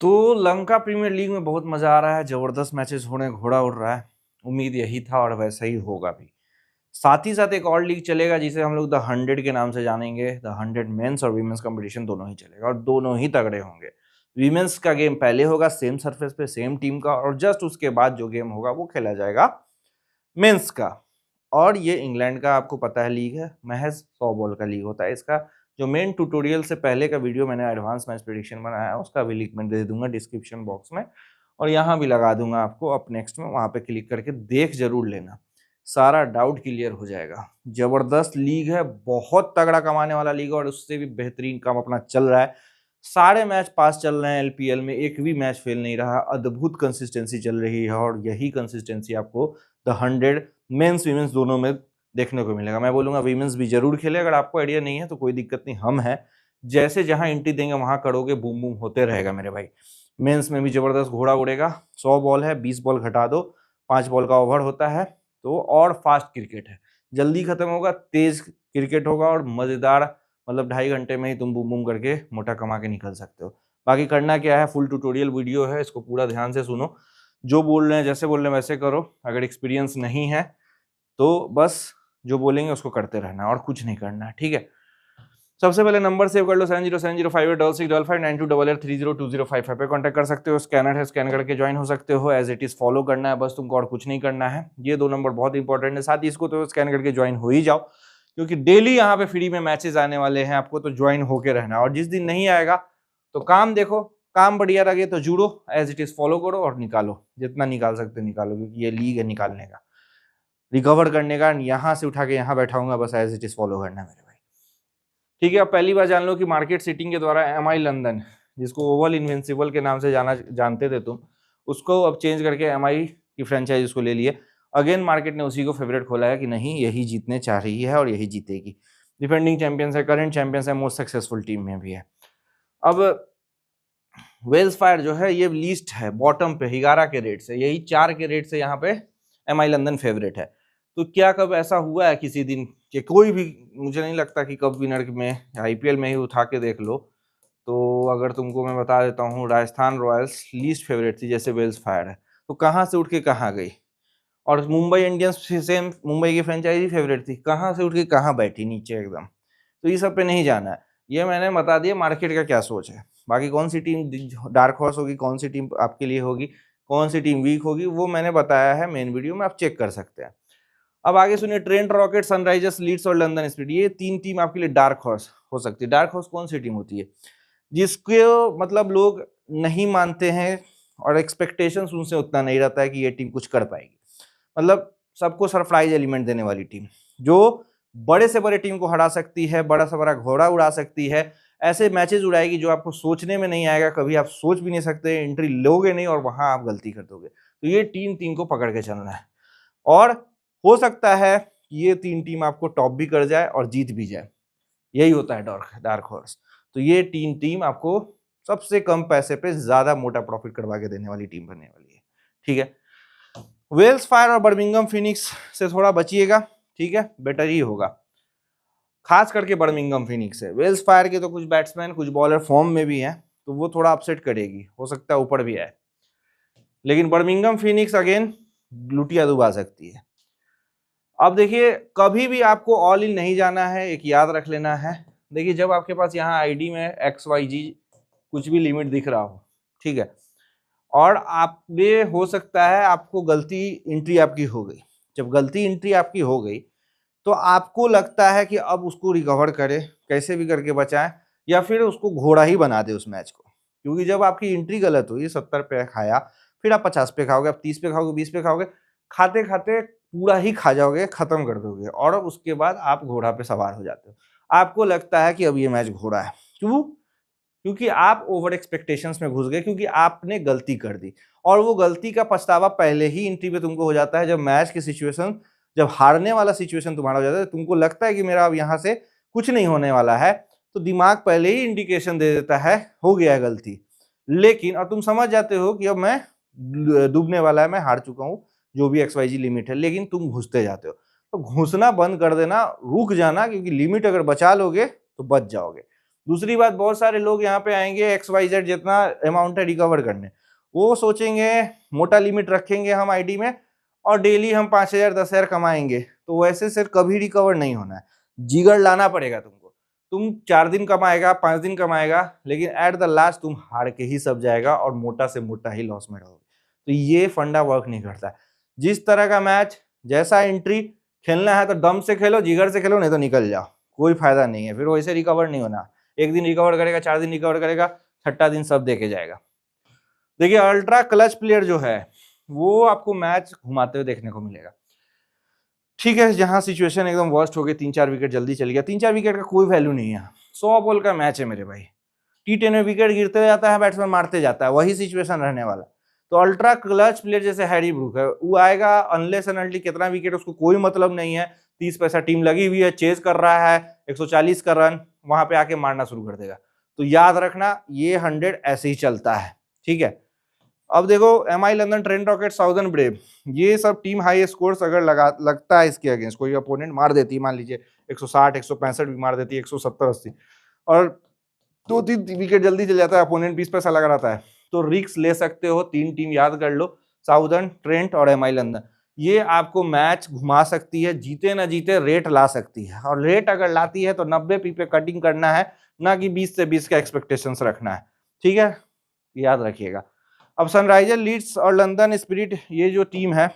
तो Lanka premiere league में बहुत मजा आ रहा है, जबरदस्त मैचेस हो रहे हैं, घोड़ा उड़ रहा है। उम्मीद यही था और वैसा ही होगा भी। साथ ही साथ एक और लीग चलेगा जिसे हम लोग द 100 के नाम से जानेंगे। द 100 मेंस और वीमेंस कंपटीशन दोनों ही चलेगा और दोनों ही तगड़े होंगे। वीमेंस का गेम पहले होगा सेम सरफेस पे सेम टीम का, और जस्ट उसके बाद जो गेम होगा वो खेला जाएगा मेंस का। और ये इंग्लैंड का आपको पता है लीग है, महज 100 बॉल का लीग होता है इसका। जो मेन ट्यूटोरियल से पहले का वीडियो मैंने एडवांस मैच प्रेडिक्शन बनाया है उसका भी लिंक मैं दे दूंगा डिस्क्रिप्शन बॉक्स में, और यहाँ भी लगा दूंगा आपको अप नेक्स्ट में, वहाँ पे क्लिक करके देख जरूर लेना, सारा डाउट क्लियर हो जाएगा। जबरदस्त लीग है, बहुत तगड़ा कमाने वाला लीग है, और उससे भी बेहतरीन काम अपना चल रहा है। सारे मैच पास चल रहे हैं एलपीएल में, एक भी मैच फेल नहीं रहा, अद्भुत कंसिस्टेंसी चल रही है, और यही कंसिस्टेंसी आपको द 100 मेंस वीमेंस दोनों में देखने को मिलेगा। मैं बोलूंगा वीमेंस भी जरूर खेले, अगर आपको आइडिया नहीं है तो कोई दिक्कत नहीं, हम हैं, जैसे जहां एंट्री देंगे वहां करोगे, बूम बूम होते रहेगा मेरे भाई। मेंस में भी जबरदस्त घोड़ा उड़ेगा। 100 बॉल है, 20 बॉल घटा दो, 5 बॉल का ओवर होता है, तो और फास्ट क्रिकेट है, जल्दी खत्म होगा, तेज क्रिकेट होगा और मजेदार, मतलब 2.5 घंटे में ही तुम बूम बूम करके मोटा कमा के निकल सकते हो। बाकी करना क्या है, फुल ट्यूटोरियल वीडियो है, इसको पूरा ध्यान से सुनो, जो बोल रहे हैं जैसे बोल रहे हैं वैसे करो। अगर एक्सपीरियंस नहीं है तो बस जो बोलेंगे उसको करते रहना और कुछ नहीं करना है, ठीक है। सबसे पहले नंबर सेव कर लो 70705866559288302025 पे कांटेक्ट कर सकते हो। स्कैनर है, स्कैन करके ज्वाइन हो सकते हो। एज इट इज फॉलो करना है बस तुमको, और कुछ नहीं करना है। ये 2 नंबर बहुत इंपॉर्टेंट है, साथ ही इसको तो स्कैन करके ज्वाइन हो ही जाओ, क्योंकि डेली यहाँ पे फ्री में मैचेस आने वाले हैं, आपको तो ज्वाइन होके रहना। और जिस दिन नहीं आएगा तो काम देखो, काम बढ़िया लगे तो जुड़ो, एज इट इज फॉलो करो और निकालो, जितना निकाल सकते निकालो, क्योंकि ये लीग है निकालने का, रिकवर करने का। यहाँ से उठा के यहाँ बैठाऊंगा, बस एज इट इज फॉलो करना मेरे भाई, ठीक है। अब पहली बार जान लो कि मार्केट सीटिंग के द्वारा एमआई लंदन, जिसको ओवल इनविंसिबल के नाम से जानते थे तुम, उसको अब चेंज करके एमआई की फ्रेंचाइज उसको ले लिए। अगेन मार्केट ने उसी को फेवरेट खोला है कि नहीं यही जीतने चाह रही है और यही जीतेगी। डिफेंडिंग चैंपियंस है, करंट चैंपियंस है, मोस्ट सक्सेसफुल टीम में भी है। अब वेल्स फायर जो है ये लीस्ट है बॉटम पे 11 के रेट से, यही 4 के रेट से यहाँ पे एमआई लंदन फेवरेट है। तो क्या कब ऐसा हुआ है किसी दिन कि कोई भी, मुझे नहीं लगता कि कप विनर में आईपीएल में ही उठा के देख लो, तो अगर तुमको मैं बता देता हूँ, राजस्थान रॉयल्स लीस्ट फेवरेट थी जैसे वेल्स फायर है, तो कहाँ से उठ के कहाँ गई। और मुंबई इंडियंस सेम, मुंबई की फ्रेंचाइजी फेवरेट थी, कहाँ से उठ के कहाँ बैठी नीचे एकदम। तो ये सब पे नहीं जाना है, ये मैंने बता दिया मार्केट का क्या सोच है। बाकी कौन सी टीम डार्क हॉर्स होगी, कौन सी टीम आपके लिए होगी, कौन सी टीम वीक होगी, वो मैंने बताया है मेन वीडियो में, आप चेक कर सकते हैं। अब आगे सुनिए, ट्रेंट रॉकेट, सनराइजर्स, लीड्स और लंदन स्पिरिट, ये 3 टीम आपके लिए डार्क हॉर्स हो सकती है। डार्क हॉर्स कौन सी टीम होती है, जिसको मतलब लोग नहीं मानते हैं और एक्सपेक्टेशंस उनसे उतना नहीं रहता है कि ये टीम कुछ कर पाएगी, मतलब सबको सरप्राइज एलिमेंट देने वाली टीम, जो बड़े से बड़े टीम को हरा सकती है, बड़ा से बड़ा घोड़ा उड़ा सकती है, ऐसे मैचेस उड़ाएगी जो आपको सोचने में नहीं आएगा, कभी आप सोच भी नहीं सकते, एंट्री लोगे नहीं और वहां आप गलती कर दोगे। तो ये 3 टीम को पकड़ के चलना है, और हो सकता है ये 3 टीम आपको टॉप भी कर जाए और जीत भी जाए, यही होता है डार्क हॉर्स। तो ये 3 टीम आपको सबसे कम पैसे पे ज्यादा मोटा प्रॉफिट करवा के देने वाली टीम बनने वाली है, ठीक है। वेल्स फायर और बर्मिंघम फिनिक्स से थोड़ा बचिएगा, ठीक है, बेटर ही होगा, खास करके बर्मिंघम फिनिक्स है। वेल्स फायर के तो कुछ बैट्समैन कुछ बॉलर फॉर्म में भी हैं, तो वो थोड़ा अपसेट करेगी, हो सकता है ऊपर भी आए, लेकिन बर्मिंघम फिनिक्स अगेन लुटिया डुबा सकती है। अब देखिए, कभी भी आपको ऑल इन नहीं जाना है, एक याद रख लेना है। देखिए, जब आपके पास यहाँ आईडी में XYG कुछ भी लिमिट दिख रहा हो, ठीक है, और आप ये हो सकता है आपको गलती एंट्री आपकी हो गई, जब गलती एंट्री आपकी हो गई तो आपको लगता है कि अब उसको रिकवर करे, कैसे भी करके बचाएं, या फिर उसको घोड़ा ही बना दे उस मैच को, क्योंकि जब आपकी एंट्री गलत हुई, 70 पे खाया, फिर आप 50 पे खाओगे, आप 30 पे खाओगे, 20 पे खाओगे, खाते खाते पूरा ही खा जाओगे, खत्म कर दोगे, और उसके बाद आप घोड़ा पे सवार हो जाते हो। आपको लगता है कि अब ये मैच घोड़ा है, क्यों? क्योंकि आप ओवर एक्सपेक्टेशंस में घुस गए, क्योंकि आपने गलती कर दी, और वो गलती का पछतावा पहले ही एंट्री पे तुमको हो जाता है। जब मैच की सिचुएशन, जब हारने वाला सिचुएशन तुम्हारा हो जाता है, तुमको लगता है कि मेरा अब यहाँ से कुछ नहीं होने वाला है, तो दिमाग पहले ही इंडिकेशन दे देता है हो गया है गलती, लेकिन अब तुम समझ जाते हो कि अब मैं डूबने वाला है, मैं हार चुका हूँ, जो भी XYG लिमिट है, लेकिन तुम घुसते जाते हो। तो घुसना बंद कर देना, रुक जाना, क्योंकि लिमिट अगर बचा लोगे तो बच जाओगे। दूसरी बात, बहुत सारे लोग यहाँ पे आएंगे XYZ जितना अमाउंट है रिकवर करने, वो सोचेंगे मोटा लिमिट रखेंगे हम आईडी में और डेली हम 5,000 10,000 कमाएंगे, तो वैसे सिर्फ कभी रिकवर नहीं होना है, जिगर लाना पड़ेगा तुमको। तुम 4 दिन कमाएगा, 5 दिन कमाएगा, लेकिन एट द लास्ट तुम हार के ही सब जाएगा और मोटा से मोटा ही लॉस में रहोगे। तो ये फंडा वर्क नहीं करता। जिस तरह का मैच, जैसा एंट्री खेलना है तो दम से खेलो, जिगर से खेलो, नहीं तो निकल जाओ, कोई फायदा नहीं है, फिर वैसे रिकवर नहीं होना। एक दिन रिकवर करेगा, 4 दिन रिकवर करेगा, छठा दिन सब देके जाएगा। देखिए अल्ट्रा क्लच प्लेयर जो है वो आपको मैच घुमाते हुए देखने को मिलेगा। ठीक है, जहां सिचुएशन एकदम वर्स्ट हो गई, 3-4 विकेट जल्दी चल गया, 3-4 विकेट का कोई वैल्यू नहीं है, 100 बॉल का मैच है मेरे भाई। T10 में विकेट गिरते जाता है, बैट्समैन मारते जाता है, वही सिचुएशन रहने वाला। तो अल्ट्रा क्लच प्लेयर जैसे हैरी ब्रूक है, वो आएगा अनलेस एंड अनटिल कितना विकेट उसको कोई मतलब नहीं है, 30 पैसा टीम लगी हुई है, चेज कर रहा है, 140 का रन, वहां पे आके मारना शुरू कर देगा। तो याद रखना ये 100 ऐसे ही चलता है, ठीक है। अब देखो MI London, Trent rocket, southern brave, ये सब टीम हाई स्कोर्स अगर लगता है इसके अगेंस्ट, कोई अपोनेंट मार देती है, मान लीजिए 160 165 भी मार देती है, 170 80, और 2-3 विकेट जल्दी चल जाता है, अपोनेंट 20 पैसा लगा रहता है, तो रिस्क ले सकते हो। 3 टीम याद कर लो, साउदर्न, ट्रेंट और MI लंदन, ये आपको मैच घुमा सकती है, जीते ना जीते रेट ला सकती है, और रेट अगर लाती है तो 90 पी पे कटिंग करना है, ना कि 20 से 20 का एक्सपेक्टेशंस रखना है, ठीक है, याद रखिएगा। अब सनराइजर, लीड्स और लंदन स्पिरिट, ये जो टीम है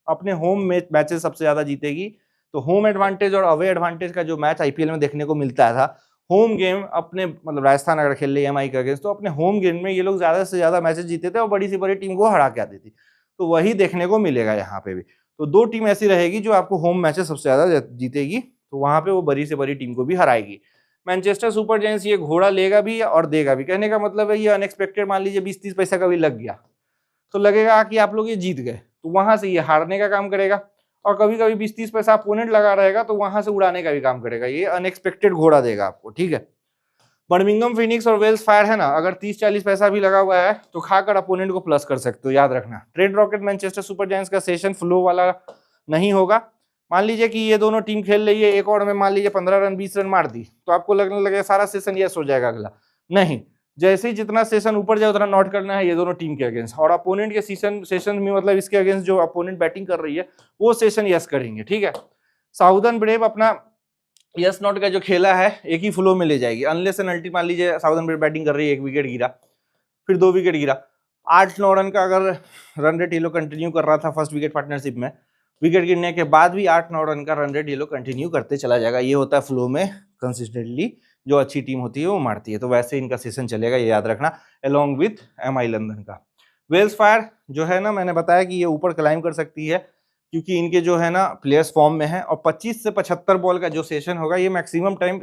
अपने होम मैचेस सबसे ज्यादा जीतेगी। तो होम एडवांटेज और अवे एडवांटेज का जो मैच IPL में देखने को मिलता था, होम गेम अपने मतलब राजस्थान अगर खेल ले MI का अगेंस्ट, तो अपने होम गेम में ये लोग ज्यादा से ज्यादा मैचेस जीते थे और बड़ी से बड़ी टीम को हरा के आती थी। तो वही देखने को मिलेगा यहाँ पे भी। तो 2 टीम ऐसी रहेगी जो आपको होम मैचेस सबसे ज्यादा जीतेगी, तो वहां पे वो बड़ी से बड़ी टीम को भी हराएगी। मैनचेस्टर सुपर जायंट्स ये घोड़ा लेगा भी और देगा भी, कहने का मतलब है ये अनएक्सपेक्टेड, मान लीजिए 20-30 पैसा का भी लग गया तो लगेगा कि आप लोग ये जीत गए, तो वहां से ये हारने का काम करेगा, और कभी कभी 20-30 पैसा अपोनेंट लगा रहेगा तो वहां से उड़ाने का भी काम करेगा, ये अनएक्सपेक्टेड घोड़ा देगा आपको, ठीक है। बर्मिंघम फिनिक्स और वेल्स फायर है ना, अगर 30-40 पैसा भी लगा हुआ है तो खाकर अपोनेंट को प्लस कर सकते हो, याद रखना। Trent rocket Manchester super giants का सेशन फ्लो वाला नहीं होगा। मान लीजिए कि ये दोनों टीम खेल रही है, एक और में मान लीजिए 15 रन 20 रन मार दी, तो आपको लगने लगेगा सारा सेशन यस हो जाएगा अगला, नहीं, जैसे ही जितना सेशन ऊपर जाए उतना नॉट करना है ये दोनों टीम के अगेंस्ट, और अपोनेंट के सेशन में मतलब इसके अगेंस्ट जो अपोनेंट बैटिंग कर रही है वो सेशन यस करेंगे, ठीक है। साउदर्न ब्रेव अपना यस नॉट का जो खेला है एक ही फ्लो में ले जाएगी, अनलेस एंड अनटिल मान लीजिए साउदर्न ब्रेव बैटिंग कर रही है, 1 विकेट गिरा, फिर 2 विकेट गिरा, 8-9 रन का अगर रन रेट ये लोग कंटिन्यू कर रहा था फर्स्ट विकेट पार्टनरशिप में, विकेट गिरने के बाद भी 8-9 रन का रन रेट ये लोग कंटिन्यू करते चला जाएगा, ये होता है फ्लो में कंसिस्टेंटली जो अच्छी टीम होती है वो मारती है, तो वैसे इनका सेशन चलेगा, ये याद रखना, अलोंग विथ MI लंदन का। वेल्स फायर जो है ना, मैंने बताया कि ये ऊपर क्लाइम कर सकती है क्योंकि इनके जो है ना प्लेयर्स फॉर्म में है, और 25 से 75 बॉल का जो सेशन होगा ये मैक्सिमम टाइम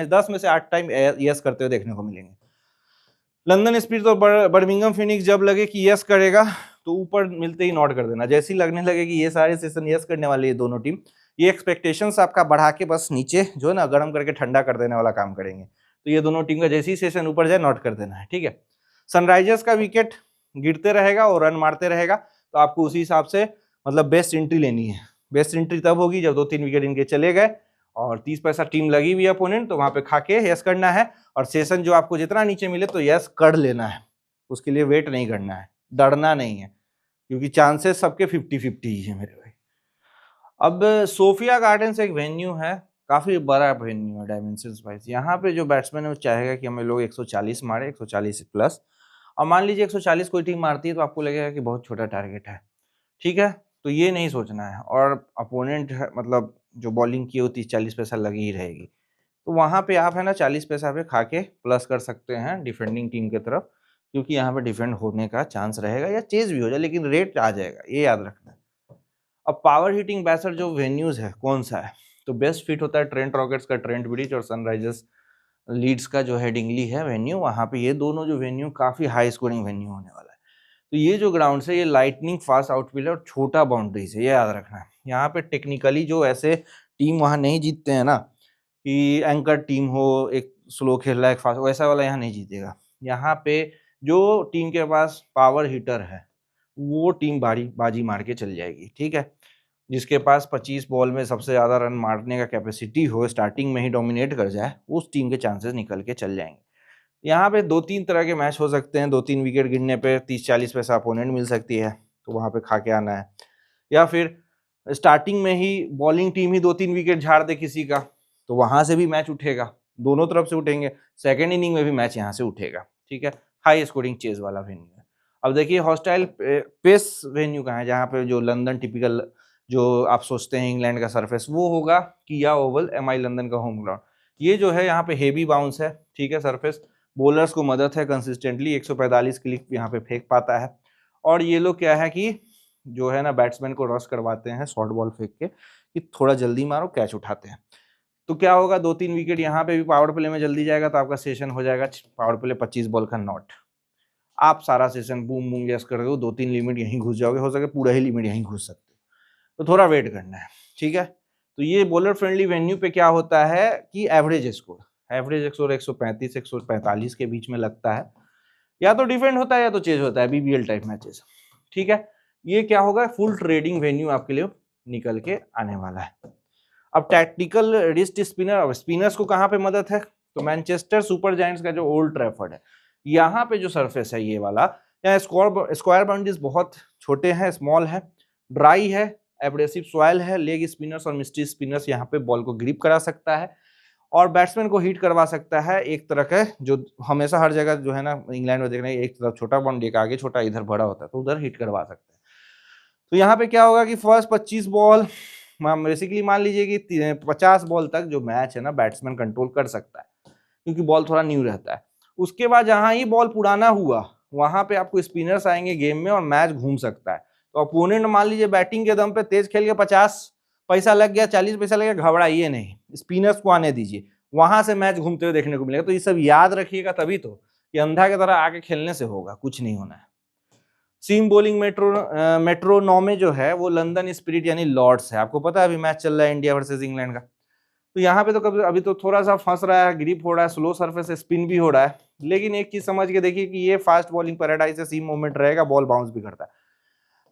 10 में से 8 टाइम यस करते हुए देखने को मिलेंगे। लंदन स्पिरिट और बर्मिंघम फिनिक्स जब लगे कि यस करेगा तो ऊपर मिलते ही नॉट कर देना, जैसे ही लगने लगे कि ये सारे सेशन यस करने वाले ये दोनों टीम, ये एक्सपेक्टेशंस आपका बढ़ा के बस नीचे जो है ना गर्म करके ठंडा कर देने वाला काम करेंगे, तो ये दोनों टीम का जैसे ही सेशन ऊपर जाए नॉट कर देना है, ठीक है। सनराइजर्स का विकेट गिरते रहेगा और रन मारते रहेगा, तो आपको उसी हिसाब से मतलब बेस्ट एंट्री लेनी है। बेस्ट एंट्री तब होगी जब 2-3 विकेट इनके चले गए और 30 पैसा टीम लगी हुई है अपोनेंट, तो वहां पे खाके यस करना है, और सेशन जो आपको जितना नीचे मिले तो यस कर लेना है, उसके लिए वेट नहीं करना है, डरना नहीं है, क्योंकि चांसेस सबके 50-50 ही है मेरे भाई। अब सोफिया गार्डन्स एक वेन्यू है, काफी बड़ा वेन्यू है डायमेंशंस वाइज, यहाँ पे जो बैट्समैन है वो चाहेगा कि हमें लोग 140 मारे, 140 प्लस, और मान लीजिए 140 कोई टीम मारती है तो आपको लगेगा कि बहुत छोटा टारगेट है, ठीक है, तो ये नहीं सोचना है, और अपोनेंट मतलब जो बॉलिंग की वो 30-40 पैसा लगी ही रहेगी, तो वहां पे आप है ना 40 पैसा पे खा के प्लस कर सकते हैं डिफेंडिंग टीम की तरफ, क्योंकि यहाँ पे डिफेंड होने का चांस रहेगा या चेज भी हो जाए, लेकिन रेट आ जाएगा, ये याद रखना है। अब पावर हिटिंग बैट्सर जो वेन्यूज है कौन सा है, तो बेस्ट फिट होता है ट्रेंट रॉकेट्स का ट्रेंट ब्रिज, और सनराइजर्स लीड्स का जो हेडिंगली है वेन्यू, वहां पे ये दोनों जो वेन्यू काफी हाई स्कोरिंग वेन्यू होने वाला है। तो ये जो ग्राउंड है ये लाइटनिंग फास्ट आउटफील्ड है और छोटा बाउंड्री से, ये याद रखना है। यहाँ पे टेक्निकली जो ऐसे टीम वहां नहीं जीतते हैं ना, कि एंकर टीम हो, एक स्लो खेल रहा है एक फास्ट, वैसा वाला यहाँ नहीं जीतेगा। यहाँ पे जो टीम के पास पावर हिटर है वो टीम बाजी मार के चल जाएगी, ठीक है। जिसके पास 25 बॉल में सबसे ज़्यादा रन मारने का कैपेसिटी हो, स्टार्टिंग में ही डोमिनेट कर जाए, उस टीम के चांसेस निकल के चल जाएंगे। यहाँ पे 2-3 तरह के मैच हो सकते हैं। 2-3 विकेट गिरने पे 30-40 पैसा अपोनेंट मिल सकती है, तो वहाँ पे खा के आना है। या फिर स्टार्टिंग में ही बॉलिंग टीम ही 2-3 विकेट झाड़ दे किसी का, तो वहाँ से भी मैच उठेगा, दोनों तरफ से उठेंगे। सेकेंड इनिंग में भी मैच यहाँ से उठेगा, ठीक है। हाई स्कोरिंग चेज वाला वेन्यू है। अब देखिए हॉस्टाइल पेस वेन्यू कहाँ है, जहाँ पे जो लंदन टिपिकल जो आप सोचते हैं इंग्लैंड का सरफेस, वो होगा किया ओवल, MI लंदन का होम ग्राउंड। ये जो है यहाँ पे हेवी बाउंस है, ठीक है सरफेस, बॉलर्स को मदद है कंसिस्टेंटली 145 क्लिक यहाँ पे फेंक पाता है। और ये लोग क्या है कि जो है ना बैट्समैन को रश करवाते हैं शॉर्ट बॉल फेंक के कि थोड़ा जल्दी मारो, कैच उठाते हैं। तो क्या होगा, 2-3 विकेट यहाँ पे भी पावर प्ले में जल्दी जाएगा, तो आपका सेशन हो जाएगा पावर प्ले 25 बॉल का नॉट। आप सारा सेशन बूम बूम यस कर दो, 2-3 लिमिट यहीं घुस जाओगे, हो सके पूरा ही लिमिट यहीं घुस सकते हो, तो थोड़ा वेट करना है, ठीक है। तो ये बॉलर फ्रेंडली वेन्यू पे क्या होता है कि एवरेज स्कोर 135 145 के बीच में लगता है, या तो डिफेंड होता है या तो चेज होता है, BBL टाइप मैचेस, ठीक है। ये क्या होगा, फुल ट्रेडिंग वेन्यू आपके लिए निकल के आने वाला है। अब टैक्टिकल रिस्ट स्पिनर, स्पिनर्स को कहाँ पे मदद है, तो मैनचेस्टर सुपर जायंट्स का जो ओल्ड ट्रैफर्ड है, यहाँ पे जो सरफेस है ये वाला, यहाँ स्क्वायर बाउंड्रीज बहुत छोटे हैं, स्मॉल है, ड्राई है, एब्रेसिव सॉइल है, लेग स्पिनर्स और मिस्ट्री स्पिनर्स यहाँ पे बॉल को ग्रिप करा सकता है और बैट्समैन को हिट करवा सकता है। एक तरह का जो हमेशा हर जगह जो है ना इंग्लैंड में देख रहे हैं, एक तरफ छोटा बाउंड्री, एक आगे छोटा, इधर बड़ा होता है, तो उधर हिट करवा सकता है। तो यहाँ पे क्या होगा कि फर्स्ट 25 बॉल बेसिकली मान लीजिए कि 50 बॉल तक जो मैच है ना बैट्समैन कंट्रोल कर सकता है, क्योंकि बॉल थोड़ा न्यू रहता है। उसके बाद जहां ही बॉल पुराना हुआ वहां पे आपको स्पिनर्स आएंगे गेम में और मैच घूम सकता है। तो अपोनेंट मान लीजिए बैटिंग के दम पे तेज खेल के 50 पैसा लग गया, 40 पैसा लग गया, घबराइए नहीं, स्पिनर्स को आने दीजिए, वहां से मैच घूमते हुए देखने को मिलेगा। तो ये सब याद रखिएगा, तभी तो कि अंधा की तरह आके खेलने से होगा, कुछ नहीं होना है। सीम बॉलिंग मेट्रोनोमे जो है वो लंदन स्पिरिट यानी लॉर्ड्स है। आपको पता है अभी मैच चल रहा है इंडिया वर्सेस इंग्लैंड का, तो यहाँ पे तो कभी अभी तो थोड़ा सा फंस रहा है, ग्रिप हो रहा है, स्लो सरफेस स्पिन भी हो रहा है, लेकिन एक चीज समझ के देखिए कि ये फास्ट बॉलिंग पैराडाइज है, सीम मूवमेंट रहेगा, बॉल बाउंस भी करता है।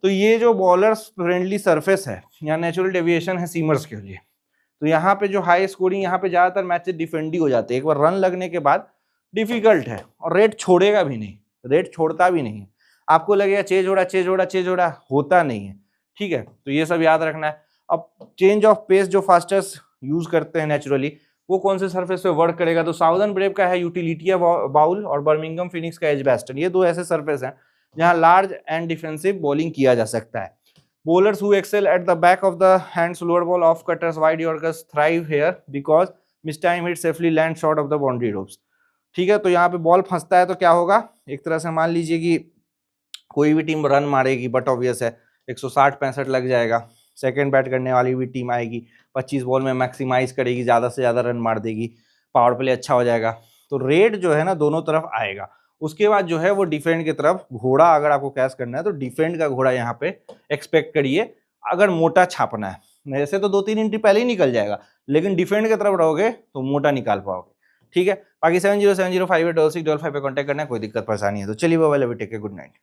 तो ये जो बॉलर्स फ्रेंडली सरफेस है, यहाँ नेचुरल डेविएशन है सीमर्स के लिए, तो यहाँ पे जो हाई स्कोरिंग, यहाँ पे ज्यादातर मैचेस डिफेंड ही हो जाते हैं। एक बार रन लगने के बाद डिफिकल्ट है, और रेट छोड़ेगा भी नहीं, रेट छोड़ता भी नहीं है। आपको लगेगा चेज हो रहा, होता नहीं है, ठीक है। तो ये सब याद रखना है। अब चेंज ऑफ पेस जो फास्टर्स यूज करते हैं नेचुरली, वो कौन से सरफेस पे वर्क करेगा, तो साउदर्न ब्रेव का है यूटिलिटिया बाउल और बर्मिंघम फिनिक्स का एजबैस्टन। ये दो ऐसे सरफेस हैं जहां लार्ज एंड डिफेंसिव बॉलिंग किया जा सकता है। Bowlers who excel at the back of the hands, lower ball, off cutters, wide Yorkers thrive here because mistime hit safely land short of the boundary ropes। ठीक है, तो यहाँ पे ball फंसता है तो क्या होगा, एक तरह से मान लीजिए कि कोई भी टीम रन मारेगी, बट ऑब्वियस है 160-65 लग जाएगा। सेकंड बैट करने वाली भी टीम आएगी, 25 बॉल में मैक्सिमाइज करेगी, ज़्यादा से ज़्यादा रन मार देगी, पावर प्ले अच्छा हो जाएगा, तो रेट जो है ना दोनों तरफ आएगा। उसके बाद जो है वो डिफेंड की तरफ घोड़ा, अगर आपको कैच करना है तो डिफेंड का घोड़ा यहाँ पे एक्सपेक्ट करिए, अगर मोटा छापना है। वैसे तो 2-3 एंट्री पहले ही निकल जाएगा, लेकिन डिफेंड की तरफ रहोगे तो मोटा निकाल पाओगे, ठीक है। बाकी 7070586655 पे कॉन्टैक्ट करना है, कोई दिक्कत परेशानी है तो चलिए bye bye, take care, good night.